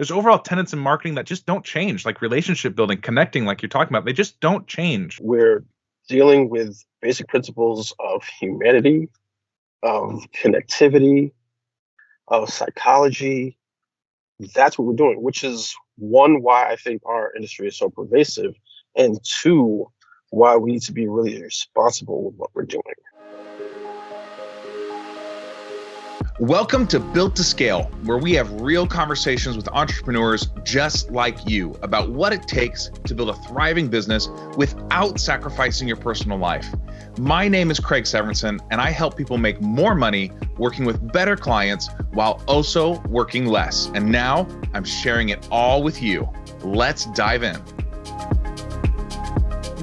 there's overall tenets in marketing that just don't change, like relationship building, connecting, like you're talking about. They just don't change. We're dealing with basic principles of humanity, of connectivity, of psychology. That's what we're doing, which is one, why I think our industry is so pervasive, and two, why we need to be really responsible with what we're doing. Welcome to Built to Scale, where we have real conversations with entrepreneurs just like you about what it takes to build a thriving business without sacrificing your personal life. My name is Craig Severinsen, and I help people make more money working with better clients while also working less. And now I'm sharing it all with you. Let's dive in.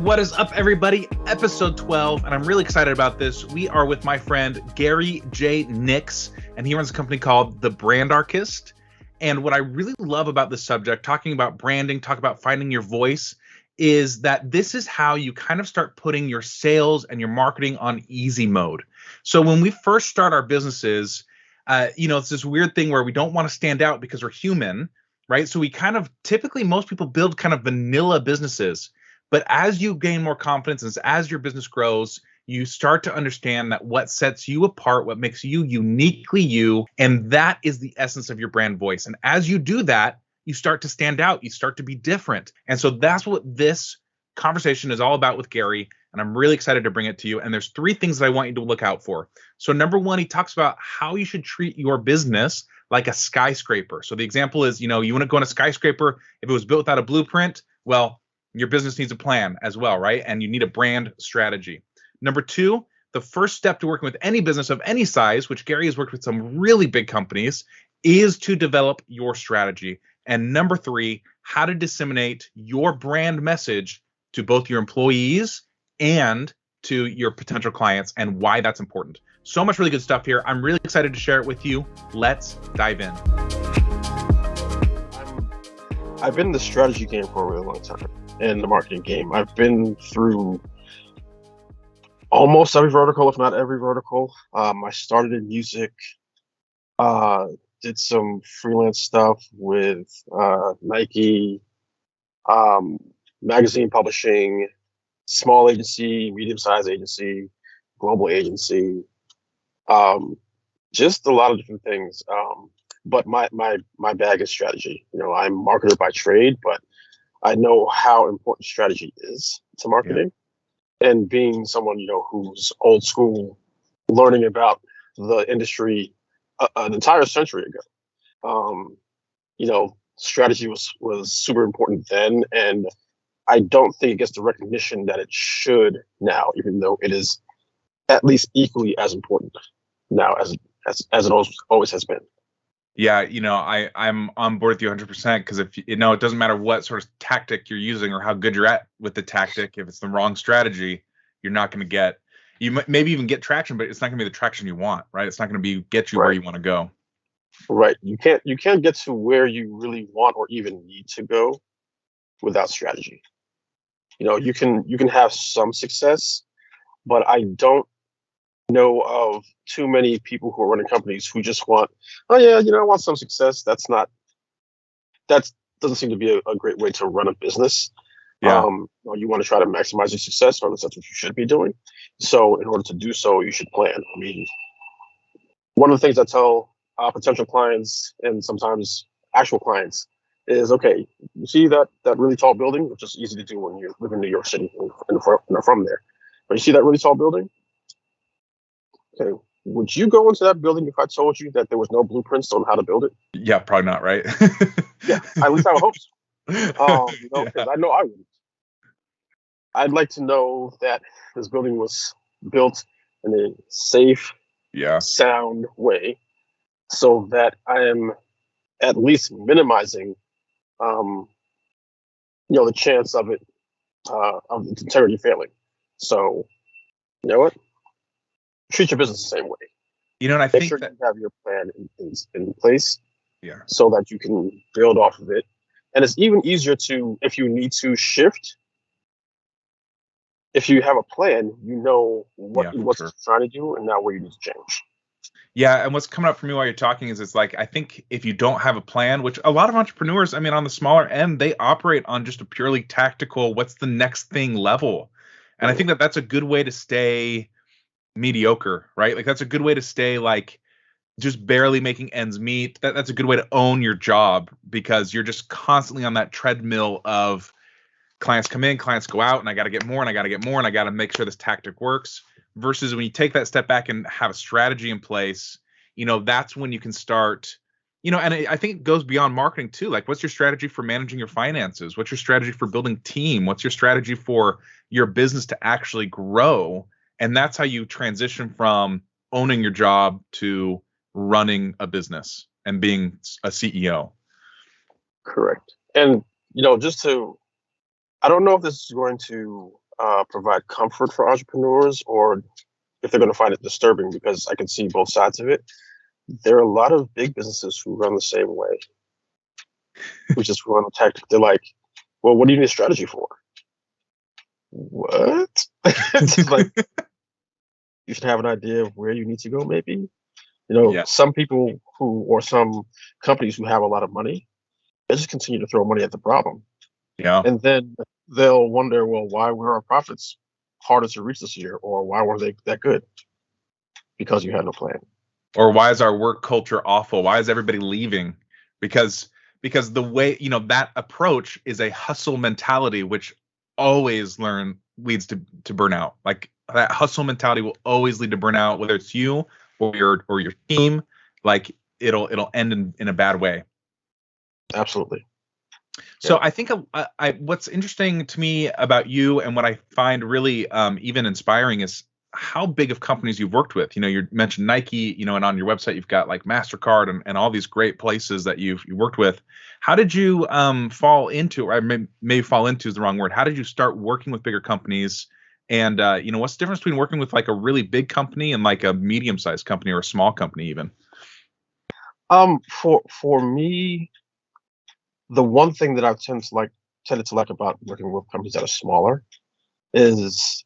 What is up, everybody? Episode 12, and I'm really excited about this. We are with my friend Gary J. Nix, and he runs a company called the Brandarchist. And what I really love about this subject, talking about branding, talk about finding your voice, is that this is how you kind of start putting your sales and your marketing on easy mode. So when we first start our businesses, it's this weird thing where we don't want to stand out because we're human, right? So we kind of typically, most people build kind of vanilla businesses. But as you gain more confidence and as your business grows, you start to understand that what sets you apart, what makes you uniquely you, and that is the essence of your brand voice. And as you do that, you start to stand out, you start to be different. And so that's what this conversation is all about with Gary, and I'm really excited to bring it to you. And there's three things that I want you to look out for. So number one, he talks about how you should treat your business like a skyscraper. So the example is, you want to go on a skyscraper. If it was built without a blueprint, well, your business needs a plan as well, right? And you need a brand strategy. Number two, the first step to working with any business of any size, which Gary has worked with some really big companies, is to develop your strategy. And number three, how to disseminate your brand message to both your employees and to your potential clients, and why that's important. So much really good stuff here. I'm really excited to share it with you. Let's dive in. I've been in the strategy game for a really long time, in the marketing game. I've been through almost every vertical, if not every vertical. I started in music, did some freelance stuff with Nike, magazine publishing, small agency, medium-sized agency, global agency, just a lot of different things. But my bag is strategy. I'm a marketer by trade, but I know how important strategy is to marketing. Yeah. And being someone, who's old school, learning about the industry an entire century ago, strategy was super important then. And I don't think it gets the recognition that it should now, even though it is at least equally as important now as it always has been. Yeah, I'm on board with you 100%, because if it doesn't matter what sort of tactic you're using or how good you're at with the tactic. If it's the wrong strategy, you're not going to get, you maybe even get traction, but it's not going to be the traction you want, right? It's not going to be get you right where you want to go. Right. You can't get to where you really want or even need to go without strategy. You can have some success, but I don't know of too many people who are running companies who just want, I want some success. That doesn't seem to be a great way to run a business. Yeah. You want to try to maximize your success, or at least that's what you should be doing. So in order to do so, you should plan. I mean, one of the things I tell potential clients and sometimes actual clients is, okay, you see that really tall building, which is easy to do when you live in New York City and are from there. But you see that really tall building? Okay, would you go into that building if I told you that there was no blueprints on how to build it? Yeah, probably not, right? Yeah, at least I would hope so. Because I know I wouldn't. I'd like to know that this building was built in a safe, sound way, so that I am at least minimizing, the chance of it, of its integrity failing. So, you know what? Treat your business the same way. And I Make think sure that you have your plan in place, yeah, so that you can build off of it. And it's even easier to, if you need to shift, if you have a plan, what you're trying to do and not where you need to change. Yeah, and what's coming up for me while you're talking is it's like I think if you don't have a plan, which a lot of entrepreneurs, I mean, on the smaller end, they operate on just a purely tactical, what's the next thing level. And I think that that's a good way to stay mediocre, right? Like that's a good way to stay like just barely making ends meet. That's a good way to own your job because you're just constantly on that treadmill of clients come in, clients go out, and I got to get more, and I got to get more, and I got to make sure this tactic works. Versus when you take that step back and have a strategy in place, that's when you can start. And I think it goes beyond marketing too. Like, what's your strategy for managing your finances? What's your strategy for building team? What's your strategy for your business to actually grow? And that's how you transition from owning your job to running a business and being a CEO. Correct. And just to, I don't know if this is going to provide comfort for entrepreneurs or if they're going to find it disturbing, because I can see both sides of it. There are a lot of big businesses who run the same way, who just run a tactic. They're like, well, what do you need a strategy for? What? It's like, you should have an idea of where you need to go, maybe. Yeah. Some people or some companies who have a lot of money, they just continue to throw money at the problem. Yeah. And then they'll wonder, well, why were our profits harder to reach this year? Or why were they that good? Because you had no plan. Or why is our work culture awful? Why is everybody leaving? Because the way, that approach is a hustle mentality, which always leads to burnout. Like that hustle mentality will always lead to burnout, whether it's you or your team. Like it'll end in a bad way. Absolutely. So I think what's interesting to me about you and what I find really even inspiring is how big of companies you've worked with. You mentioned Nike, and on your website you've got like MasterCard and all these great places that you've worked with. How did you fall into, or maybe fall into is the wrong word. How did you start working with bigger companies? And what's the difference between working with like a really big company and like a medium-sized company or a small company even? For me, the one thing that I've tended to like about working with companies that are smaller is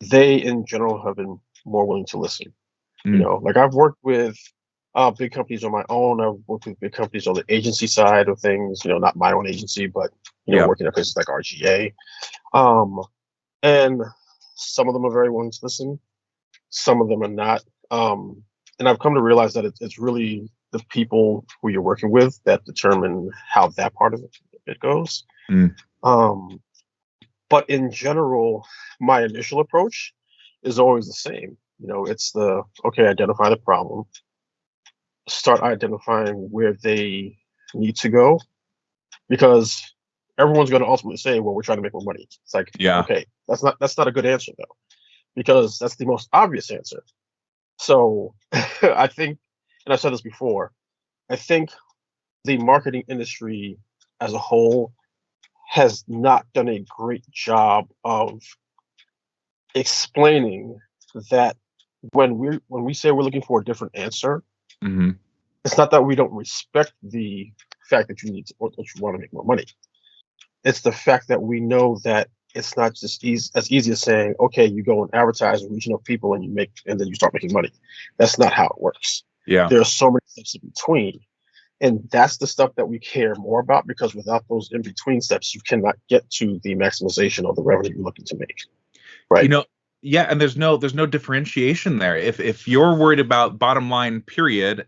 they in general have been more willing to listen. Like I've worked with big companies on my own. I've worked with big companies on the agency side of things, not my own agency, but working at places like RGA. And some of them are very willing to listen, some of them are not. And I've come to realize that it's really the people who you're working with that determine how that part of it goes. But in general, my initial approach is always the same. It's identify the problem, start identifying where they need to go, because everyone's going to ultimately say, well, we're trying to make more money. It's like, okay, that's not a good answer though, because that's the most obvious answer. So I think, and I've said this before, I think the marketing industry as a whole has not done a great job of explaining that when we say we're looking for a different answer, it's not that we don't respect the fact that you need to, or that you want to make more money. It's the fact that we know that it's not just as easy as saying, okay, you go and advertise and reach enough people and then you start making money. That's not how it works. Yeah. There are so many steps in between. And that's the stuff that we care more about, because without those in between steps, you cannot get to the maximization of the revenue you're looking to make. Right. Yeah, and there's no differentiation there. If you're worried about bottom line, period,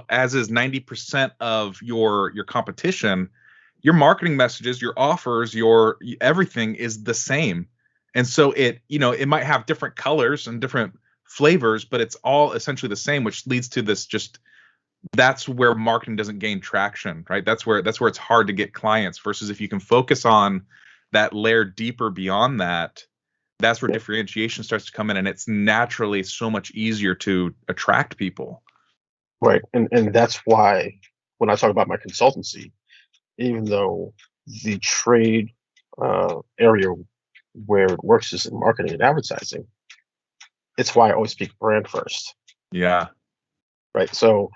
as is 90% of your competition, your marketing messages, your offers, your everything is the same. And so it might have different colors and different flavors, but it's all essentially the same, which leads to this that's where marketing doesn't gain traction, right? That's where it's hard to get clients, versus if you can focus on that layer deeper beyond that, that's where differentiation starts to come in, and it's naturally so much easier to attract people. Right. And that's why when I talk about my consultancy, even though the trade area where it works is in marketing and advertising, it's why I always speak brand first. Yeah. Right. So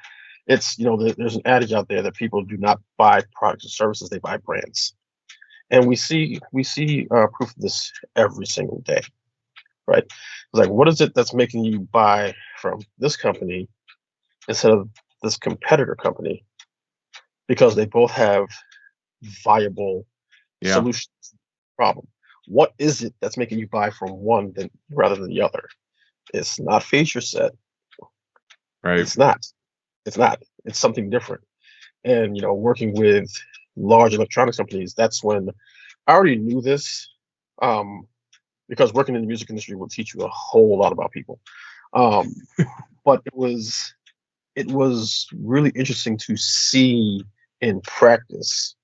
it's, there's an adage out there that people do not buy products or services, they buy brands. And we see proof of this every single day. right? It's like, what is it that's making you buy from this company instead of this competitor company? Because they both have viable Yeah. solutions to the problem. What is it that's making you buy from one rather than the other? It's not feature set. Right. It's not. It's not. It's something different. And working with large electronics companies, that's when I already knew this, because working in the music industry will teach you a whole lot about people. Um, but it was really interesting to see in practice,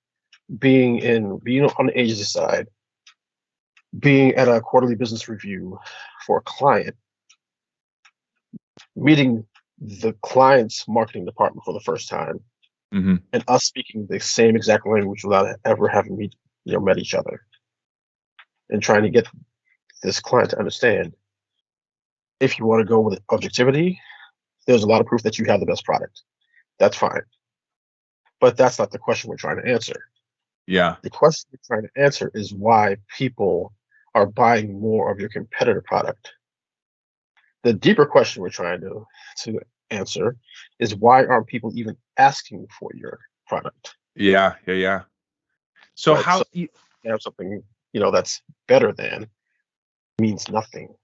being on the agency side, being at a quarterly business review for a client, meeting the client's marketing department for the first time, Mm-hmm. and us speaking the same exact language without ever having met each other, and trying to get this client to understand, if you want to go with objectivity, there's a lot of proof that you have the best product. That's fine. But that's not the question we're trying to answer. Yeah. The question we're trying to answer is why people are buying more of your competitor product. The deeper question we're trying to answer is, why aren't people even asking for your product? Yeah. Yeah. Yeah. So Right. how So you have something that's better than, means nothing.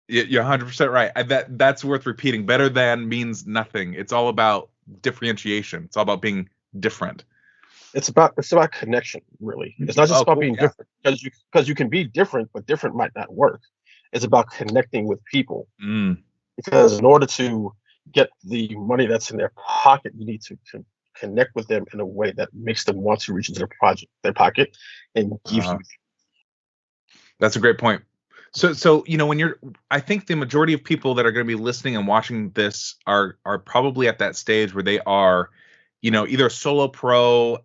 you're 100% right. That's worth repeating. Better than means nothing. It's all about differentiation. It's all about being different. It's about connection, really. It's not just Oh, about cool. being Yeah. different, because you can be different, but different might not work. It's about connecting with people, Mm. because in order to get the money that's in their pocket, you need to connect with them in a way that makes them want to reach into their pocket, and give you. That's a great point. So I think the majority of people that are going to be listening and watching this are probably at that stage where they are, either a solo pro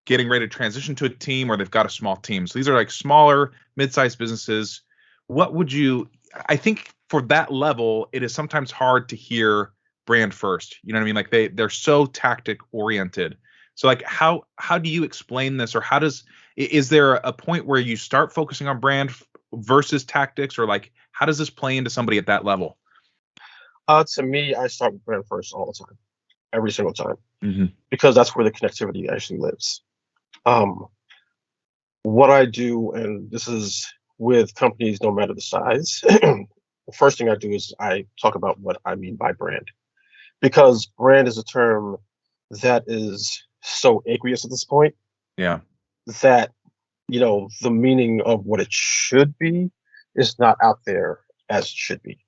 getting ready to transition to a team, or they've got a small team. So these are like smaller, mid-sized businesses. What would you? I think for that level, it is sometimes hard to hear brand first. You know what I mean? Like they're so tactic oriented. So like how do you explain this, or is there a point where you start focusing on brand versus tactics, or like how does this play into somebody at that level? To me, I start with brand first all the time, every single time, Mm-hmm. because that's where the connectivity actually lives. Um, what I do, and this is with companies, no matter the size, the first thing I do is I talk about what I mean by brand, because brand is a term that is so aqueous at this point, Yeah. that the meaning of what it should be is not out there as it should be.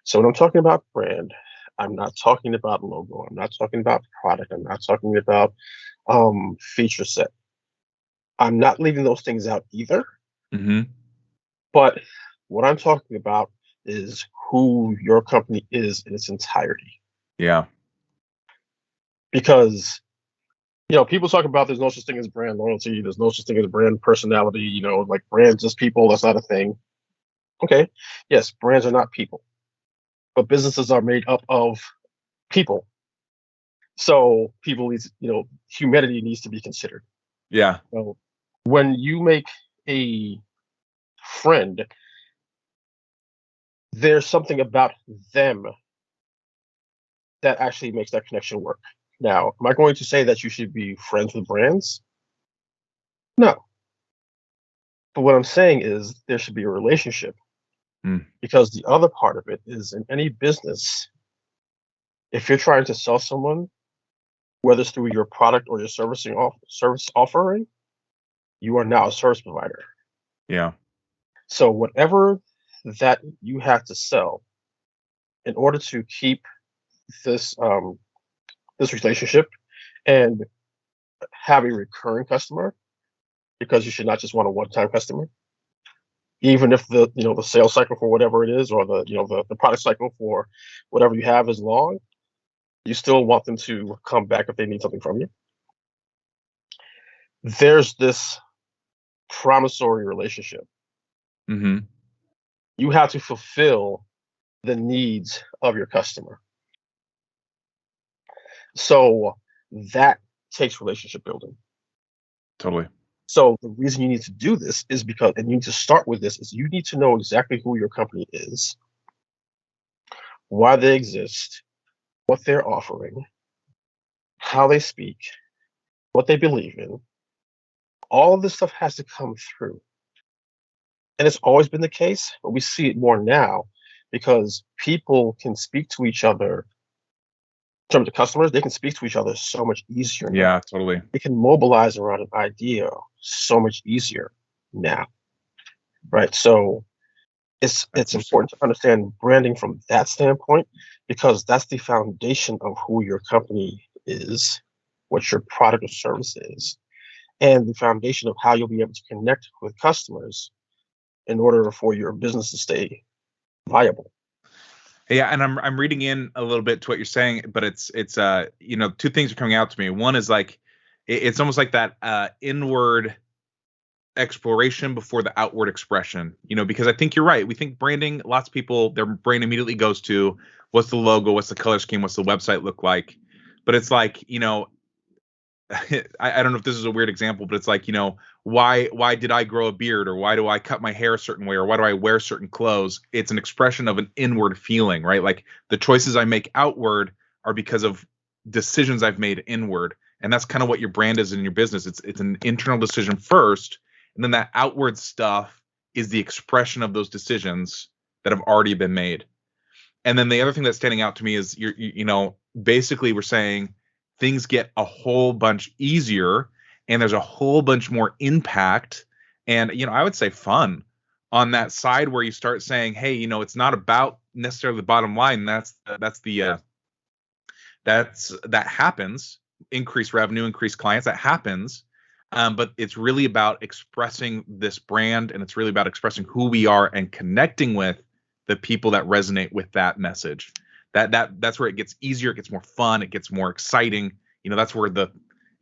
So when I'm talking about brand, I'm not talking about logo, I'm not talking about product, I'm not talking about feature set. I'm not leaving those things out either. Mm-hmm. But what I'm talking about is who your company is in its entirety. Yeah. Because people talk about, there's no such thing as brand loyalty, there's no such thing as brand personality, like brands just people, that's not a thing. Okay, yes, brands are not people, but businesses are made up of people. So people needs, humanity needs to be considered. Yeah. So when you make a friend, there's something about them that actually makes that connection work. Now, am I going to say that you should be friends with brands? No. But what I'm saying is there should be a relationship, Mm. because the other part of it is, in any business, if you're trying to sell someone, whether it's through your product or your service offering, you are now a service provider. Yeah. So whatever that you have to sell, in order to keep this this relationship and have a recurring customer, because you should not just want a one-time customer, even if the sales cycle for whatever it is, or the product cycle for whatever you have is long, you still want them to come back if they need something from you. There's this promissory relationship. Mm-hmm. You have to fulfill the needs of your customer. So that takes relationship building. Totally. So the reason you need to do this is because, and you need to start with this, is you need to know exactly who your company is, why they exist, what they're offering, how they speak, what they believe in. All of this stuff has to come through. And it's always been the case, but we see it more now because people can speak to each other. In terms of customers, they can speak to each other so much easier now. Yeah, totally. They can mobilize around an idea so much easier now, right? So it's important to understand branding from that standpoint, because that's the foundation of who your company is, what your product or service is, and the foundation of how you'll be able to connect with customers in order for your business to stay viable. Yeah, and I'm reading in a little bit to what you're saying, but it's two things are coming out to me. One is like it's almost like that inward exploration before the outward expression, because I think you're right. We think branding, lots of people, their brain immediately goes to what's the logo, what's the color scheme, what's the website look like. But it's like, I don't know if this is a weird example, but it's like, why did I grow a beard, or why do I cut my hair a certain way, or why do I wear certain clothes? It's an expression of an inward feeling, right? Like the choices I make outward are because of decisions I've made inward. And that's kind of what your brand is in your business. It's an internal decision first, and then that outward stuff is the expression of those decisions that have already been made. And then the other thing that's standing out to me is basically we're saying things get a whole bunch easier, and there's a whole bunch more impact, and I would say fun on that side, where you start saying, hey, it's not about necessarily the bottom line. That happens, increase revenue, increase clients, that happens. But it's really about expressing this brand, and it's really about expressing who we are and connecting with the people that resonate with that message. That's where it gets easier, it gets more fun, it gets more exciting. That's where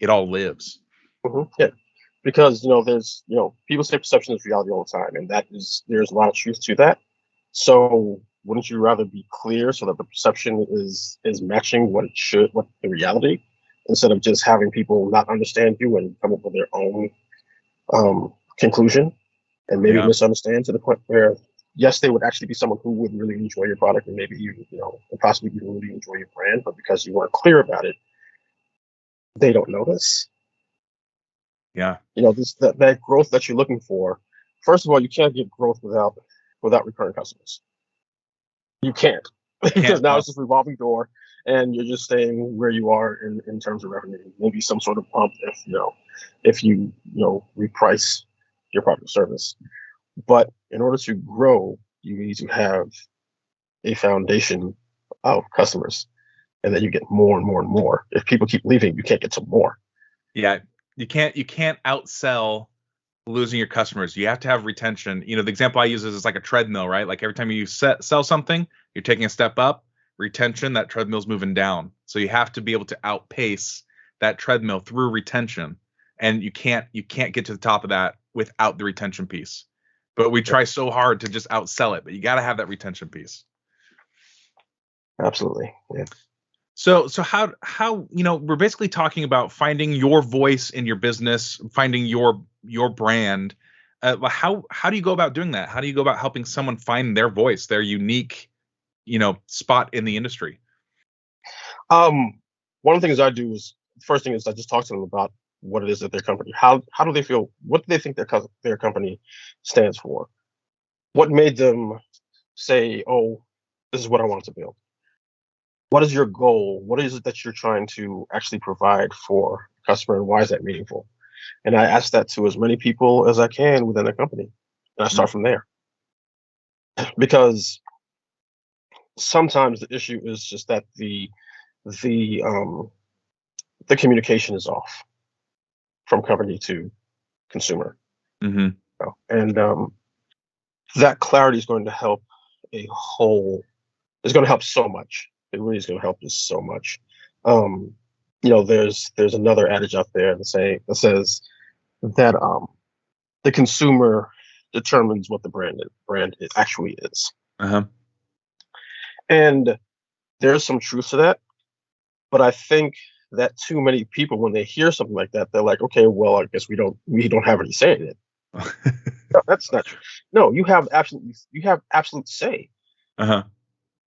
it all lives. Mm-hmm. Yeah, because there's people say perception is reality all the time, and there's a lot of truth to that. So wouldn't you rather be clear so that the perception is matching what the reality, instead of just having people not understand you and come up with their own conclusion and maybe misunderstand to the point where, yes, they would actually be someone who would really enjoy your product, and maybe and possibly even really enjoy your brand, but because you weren't clear about it, they don't notice. Yeah. That growth that you're looking for. First of all, you can't get growth without recurring customers. You can't, because now it's just a revolving door, and you're just staying where you are in terms of revenue. Maybe some sort of pump if you reprice your product or service. But in order to grow, you need to have a foundation of customers, and then you get more and more and more. If people keep leaving, you can't get some more. Yeah, you can't outsell losing your customers. You have to have retention. The example I use is like a treadmill, right? Like every time you sell something, you're taking a step up. Retention, that treadmill's moving down. So you have to be able to outpace that treadmill through retention, and you can't get to the top of that without the retention piece. But we try so hard to just outsell it, but you got to have that retention piece. Absolutely. Yeah. So how we're basically talking about finding your voice in your business, finding your brand. How do you go about doing that? How do you go about helping someone find their voice, their unique, spot in the industry? One of the things I do is, first thing is I just talk to them about what it is that their company, how do they feel, what do they think their company stands for? What made them say, oh, this is what I want to build? What is your goal? What is it that you're trying to actually provide for a customer, and why is that meaningful? And I ask that to as many people as I can within the company, and I start from there. Because sometimes the issue is just that the communication is off from company to consumer. Mm-hmm. And that clarity is going to help it's going to help so much. It really is going to help us so much. There's another adage out there that says that the consumer determines what the brand actually is. Uh-huh. And there's some truth to that, but I think that too many people, when they hear something like that, they're like, okay, well, I guess we don't have any say in it. No, that's not true. No, you have absolute say. Uh-huh.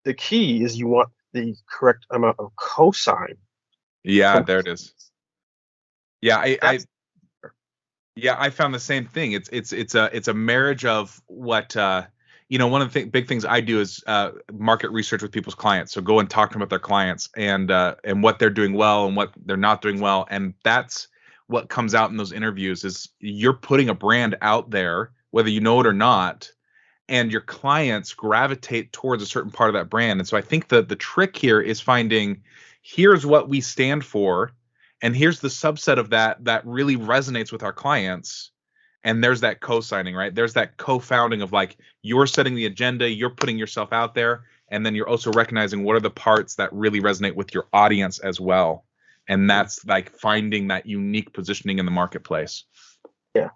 The key is you want the correct amount of cosign Yeah, from there it is. Yeah, that's yeah, I found the same thing. It's a marriage of what one of the big things I do is market research with people's clients. So go and talk to them about their clients and what they're doing well and what they're not doing well, and that's what comes out in those interviews is you're putting a brand out there, whether you know it or not, and your clients gravitate towards a certain part of that brand. And so I think the trick here is finding here's what we stand for, and here's the subset of that really resonates with our clients. And there's that co-signing, right? There's that co-founding of like you're setting the agenda, you're putting yourself out there, and then you're also recognizing what are the parts that really resonate with your audience as well. And that's like finding that unique positioning in the marketplace. yeah.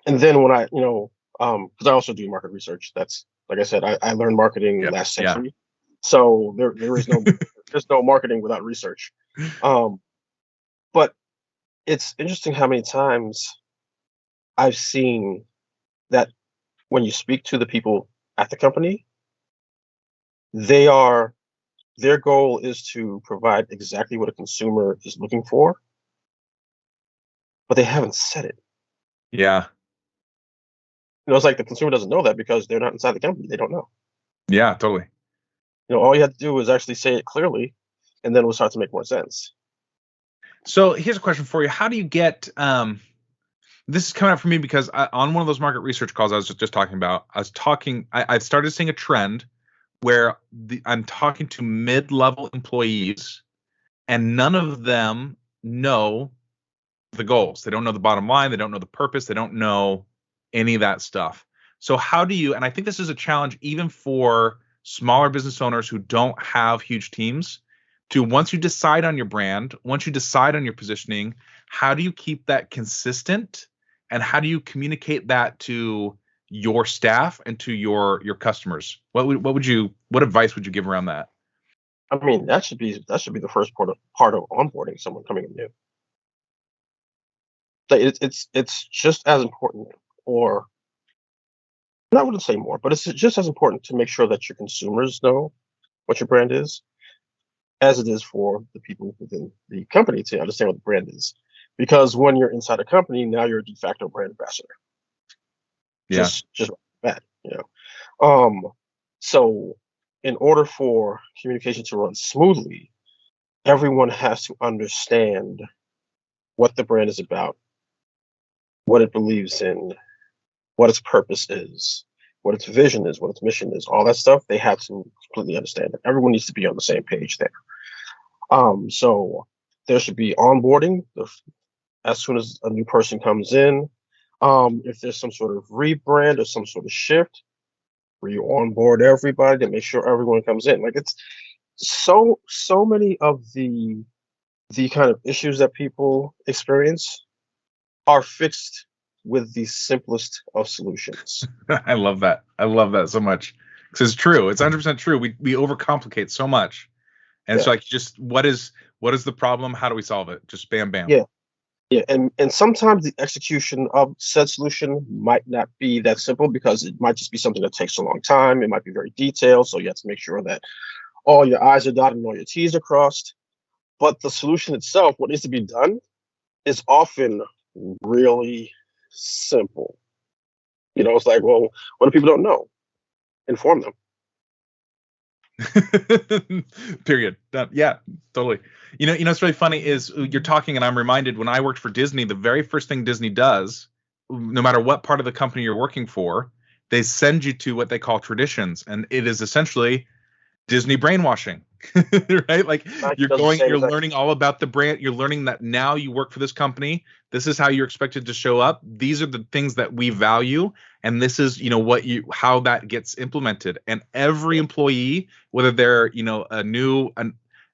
And then when because I also do market research. That's like I said, I learned marketing Yep. last Yeah. century. So there is no there's no marketing without research. But it's interesting how many times I've seen that when you speak to the people at the company, they are their goal is to provide exactly what a consumer is looking for, but they haven't said it. Yeah. It's like the consumer doesn't know that because they're not inside the company. They don't know. Yeah, totally. All you have to do is actually say it clearly, and then it'll start to make more sense. So here's a question for you. How do you get this is coming up for me because on one of those market research calls I was just talking about, I've started seeing a trend where I'm talking to mid-level employees and none of them know the goals. They don't know the bottom line. They don't know the purpose. They don't know any of that stuff. So how do you, and I think this is a challenge even for smaller business owners who don't have huge teams, to once you decide on your brand, once you decide on your positioning, how do you keep that consistent and how do you communicate that to your staff and to your customers? What advice would you give around that? I mean, that should be the first part of onboarding someone coming in new. Like, it's just as important, or I wouldn't say more, but it's just as important to make sure that your consumers know what your brand is, as it is for the people within the company to understand what the brand is. Because when you're inside a company, now you're a de facto brand ambassador. Yeah. Just that. So in order for communication to run smoothly, everyone has to understand what the brand is about, what it believes in, what its purpose is, what its vision is, what its mission is, all that stuff. They have to completely understand it. Everyone needs to be on the same page there. So there should be onboarding as soon as a new person comes in. If there's some sort of rebrand or some sort of shift, where you onboard everybody to make sure everyone comes in. Like, it's so many of the kind of issues that people experience are fixed with the simplest of solutions. I love that. I love that so much because it's true. It's 100% true. We overcomplicate so much, and it's Yeah. like just what is the problem? How do we solve it? Just bam, bam. Yeah. Yeah, and sometimes the execution of said solution might not be that simple because it might just be something that takes a long time. It might be very detailed, so you have to make sure that all your I's are dotted and all your T's are crossed. But the solution itself, what needs to be done, is often really simple. It's like, well, what do people don't know? Inform them. Period. Done. Yeah, totally. What's really funny is you're talking, and I'm reminded when I worked for Disney, the very first thing Disney does, no matter what part of the company you're working for, they send you to what they call traditions, and it is essentially Disney brainwashing, right? Like you're learning all about the brand. You're learning that now you work for this company. This is how you're expected to show up. These are the things that we value. And this is, how that gets implemented. And every employee, whether they're,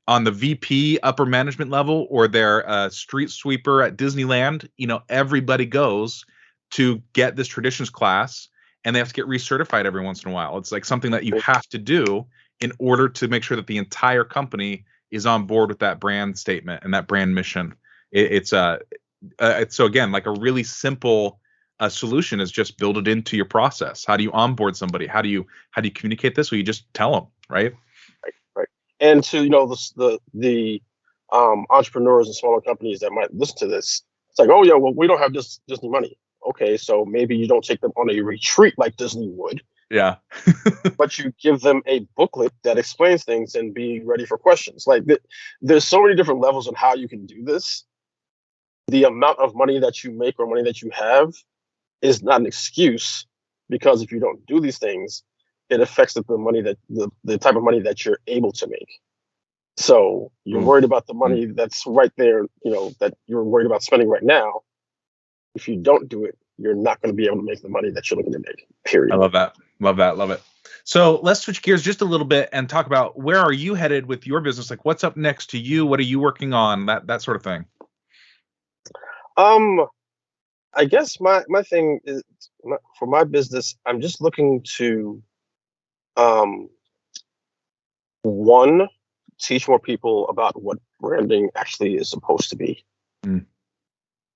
on the VP upper management level or they're a street sweeper at Disneyland, everybody goes to get this traditions class and they have to get recertified every once in a while. It's like something that you have to do in order to make sure that the entire company is on board with that brand statement and that brand mission. It's so again, like a really simple solution is just build it into your process. How do you onboard somebody? How do you communicate this? Well, you just tell them, right? Right. And to the entrepreneurs and smaller companies that might listen to this, it's like, oh yeah, well, we don't have Disney money. Okay, so maybe you don't take them on a retreat like Disney would. Yeah. But you give them a booklet that explains things and be ready for questions. Like there's so many different levels on how you can do this. The amount of money that you make or money that you have is not an excuse, because if you don't do these things, it affects the money that the type of money that you're able to make. So you're worried about the money that's right there, that you're worried about spending right now. If you don't do it, you're not going to be able to make the money that you're looking to make, period. I love that. Love it. So let's switch gears just a little bit and talk about where are you headed with your business? Like what's up next to you? What are you working on? That sort of thing. I guess my thing is, for my business, I'm just looking to, one, teach more people about what branding actually is supposed to be.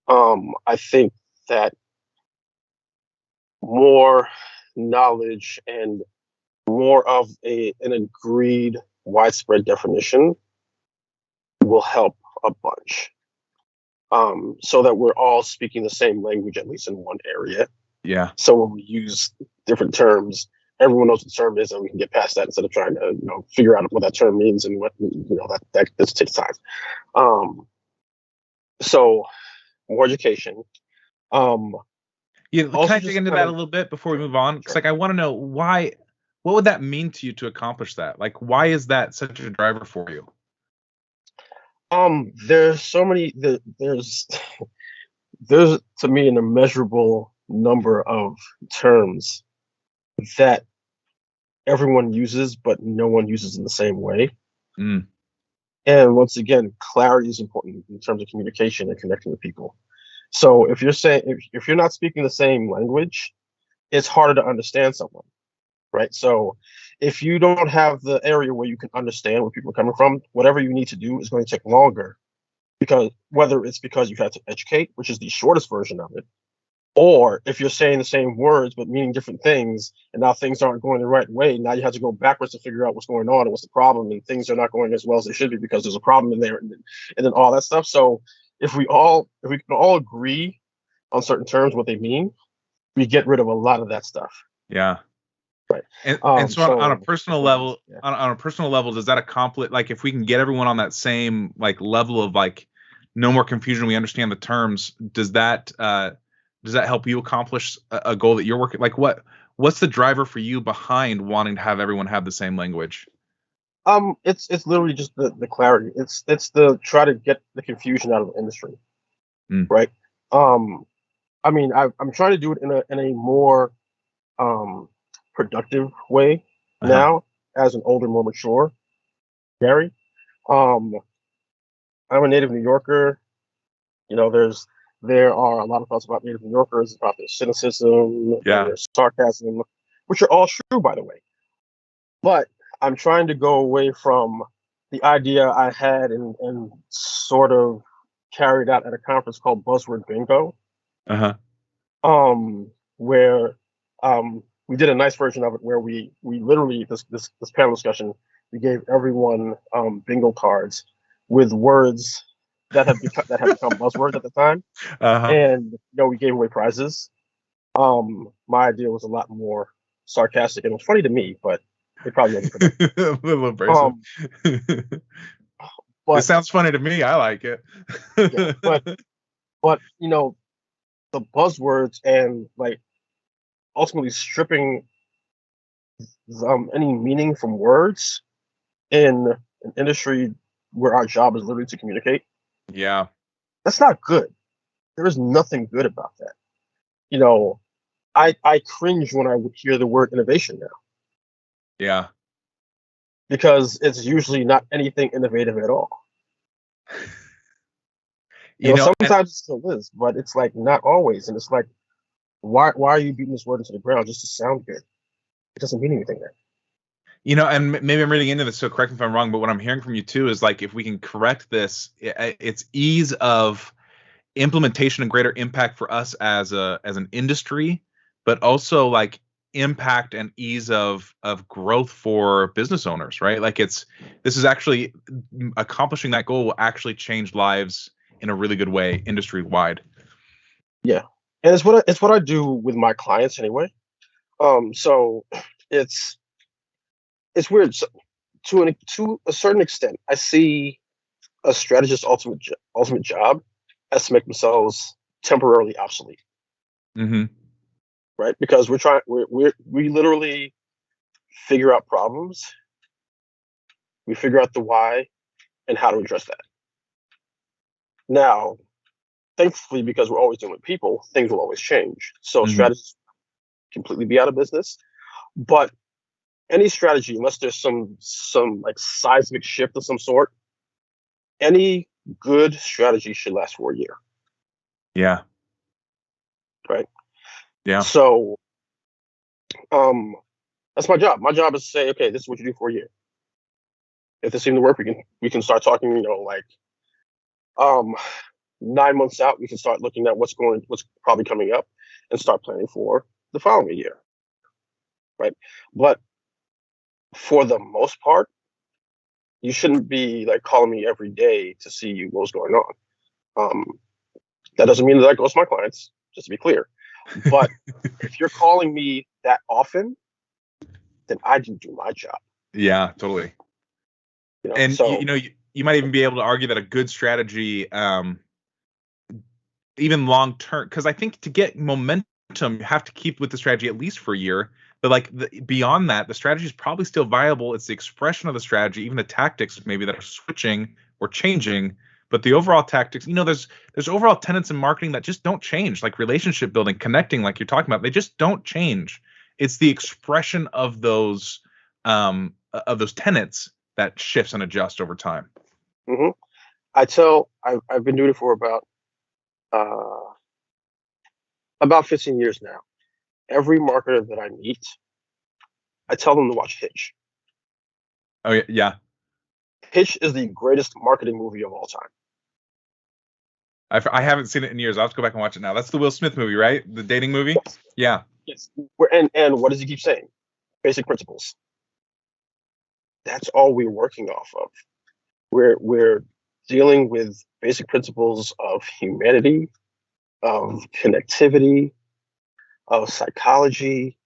I think that more knowledge and more of an agreed widespread definition will help a bunch. So that we're all speaking the same language, at least in one area. Yeah. So when we use different terms, everyone knows what the term is, and we can get past that instead of trying to, figure out what that term means and what, that just takes time. So more education. Yeah. Can I dig into that a little bit before we move on? Because I want to know what would that mean to you to accomplish that? Like, why is that such a driver for you? There's so many. There's to me an immeasurable number of terms that everyone uses, but no one uses in the same way. And once again, clarity is important in terms of communication and connecting with people. So if you're not speaking the same language, it's harder to understand someone, right? So if you don't have the area where you can understand where people are coming from, whatever you need to do is going to take longer, because whether it's because you have to educate, which is the shortest version of it, or if you're saying the same words but meaning different things, and now things aren't going the right way, now you have to go backwards to figure out what's going on and what's the problem, and things are not going as well as they should be because there's a problem in there, and then all that stuff. So if we can all agree on certain terms, what they mean, we get rid of a lot of that stuff. Yeah. Right. And so on a personal level, on a personal level, does that accomplish, like, if we can get everyone on that same like level of like no more confusion, we understand the terms, does that help you accomplish a goal that you're working? Like what's the driver for you behind wanting to have everyone have the same language? It's literally just the clarity. It's the try to get the confusion out of the industry. Right. I mean, I'm trying to do it in a more productive way now, as an older, more mature Gary. I'm a native New Yorker. There are a lot of thoughts about native New Yorkers, about their cynicism, their sarcasm, which are all true, by the way. But I'm trying to go away from the idea I had and sort of carried out at a conference called Buzzword Bingo. Where we did a nice version of it where we literally, this panel discussion, we gave everyone bingo cards with words that have become buzzwords at the time, and we gave away prizes. My idea was a lot more sarcastic, and it was funny to me, but it probably wasn't for them. A little abrasive. But it sounds funny to me. I like it. Yeah, but the buzzwords and like ultimately stripping any meaning from words in an industry where our job is literally to communicate. Yeah. That's not good. There is nothing good about that. I cringe when I would hear the word innovation now. Yeah. Because it's usually not anything innovative at all. Sometimes it still is, but it's like not always. And it's like, why are you beating this word into the ground just to sound good? It doesn't mean anything then. And maybe I'm reading into this, so correct me if I'm wrong, but what I'm hearing from you too is like if we can correct this, it's ease of implementation and greater impact for us as an industry, but also like impact and ease of growth for business owners, right? Like this is actually accomplishing that goal will actually change lives in a really good way, industry wide. Yeah, and it's what I do with my clients anyway. So it's weird. So, to a certain extent, I see a strategist's ultimate job as to make themselves temporarily obsolete, Mm-hmm. right? Because we literally figure out problems, we figure out the why and how to address that. Now, thankfully, because we're always dealing with people, things will always change. So Mm-hmm. strategists completely be out of business, but any strategy, unless there's some like seismic shift of some sort, any good strategy should last for a year, Yeah. right? Yeah. So, that's my job. My job is to say, okay, this is what you do for a year. If this seems to work, we can start talking. 9 months out, we can start looking at what's probably coming up, and start planning for the following year, right? But for the most part, you shouldn't be like calling me every day to see what's going on. That doesn't mean that I ghost my clients, just to be clear. But if you're calling me that often, then I didn't do my job. Yeah, totally. And so you might even be able to argue that a good strategy, even long term, because I think to get momentum, you have to keep with the strategy at least for a year. But beyond that, the strategy is probably still viable. It's the expression of the strategy, even the tactics maybe that are switching or changing. But the overall tactics, there's overall tenets in marketing that just don't change, like relationship building, connecting, like you're talking about. They just don't change. It's the expression of those tenets that shifts and adjusts over time. Mm-hmm. I've been doing it for about 15 years now. Every marketer that I meet, I tell them to watch Hitch. Oh yeah. Hitch is the greatest marketing movie of all time. I haven't seen it in years. I'll have to go back and watch it now. That's the Will Smith movie, right? The dating movie? Yes. Yeah. Yes. And what does he keep saying? Basic principles. That's all we're working off of. We're dealing with basic principles of humanity, of connectivity, of psychology.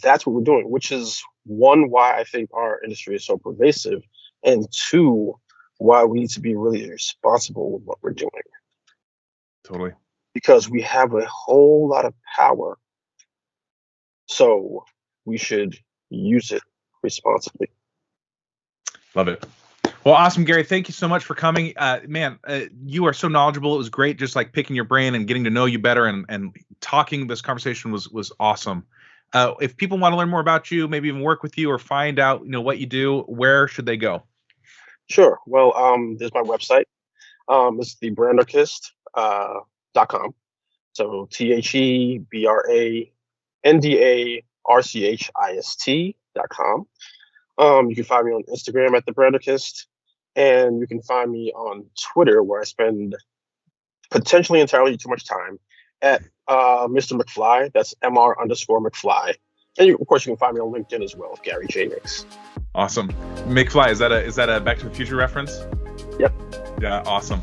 That's what we're doing, which is one, why I think our industry is so pervasive, and two, why we need to be really responsible with what we're doing. Totally. Because we have a whole lot of power, so we should use it responsibly. Love it. Well, awesome, Gary. Thank you so much for coming. You are so knowledgeable. It was great just like picking your brain and getting to know you better and talking. This conversation was awesome. If people want to learn more about you, maybe even work with you or find out, what you do, where should they go? Sure. Well, there's my website. It's the Brandarchist.com. So TheBrandarchist.com. You can find me on Instagram at the Brandarchist, and you can find me on Twitter, where I spend potentially entirely too much time, at Mr. McFly. That's Mr_McFly. And of course, you can find me on LinkedIn as well, Gary J. Nix. Awesome. McFly, is that a Back to the Future reference? Yep. Yeah, awesome.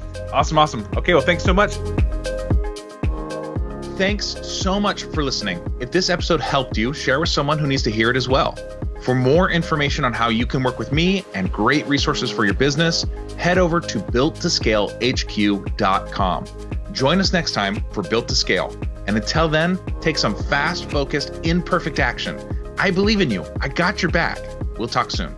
Okay, well, thanks so much. Thanks so much for listening. If this episode helped you, share with someone who needs to hear it as well. For more information on how you can work with me and great resources for your business, head over to builttoscalehq.com. Join us next time for Built to Scale. And until then, take some fast, focused, imperfect action. I believe in you. I got your back. We'll talk soon.